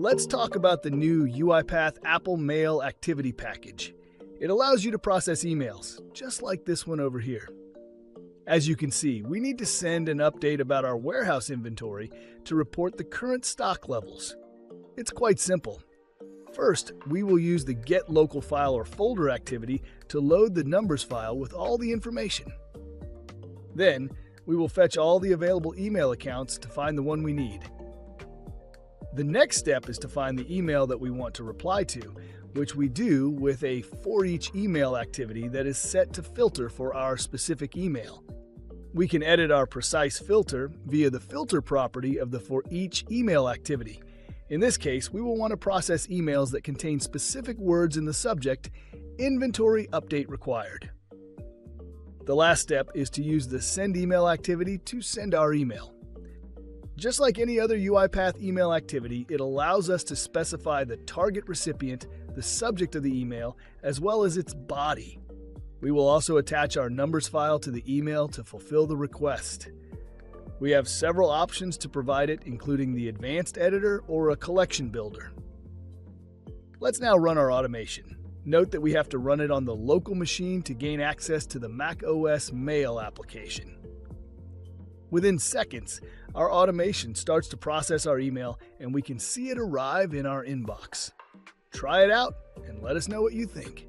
Let's talk about the new UiPath Apple Mail activity package. It allows you to process emails, just like this one over here. As you can see, we need to send an update about our warehouse inventory to report the current stock levels. It's quite simple. First, we will use the Get Local File or Folder activity to load the numbers file with all the information. Then, we will fetch all the available email accounts to find the one we need. The next step is to find the email that we want to reply to, which we do with a For Each Email activity that is set to filter for our specific email. We can edit our precise filter via the filter property of the For Each Email activity. In this case, we will want to process emails that contain specific words in the subject, Inventory Update Required. The last step is to use the Send Email activity to send our email. Just like any other UiPath email activity, it allows us to specify the target recipient, the subject of the email, as well as its body. We will also attach our numbers file to the email to fulfill the request. We have several options to provide it, including the advanced editor or a collection builder. Let's now run our automation. Note that we have to run it on the local machine to gain access to the macOS Mail application. Within seconds, our automation starts to process our email and we can see it arrive in our inbox. Try it out and let us know what you think.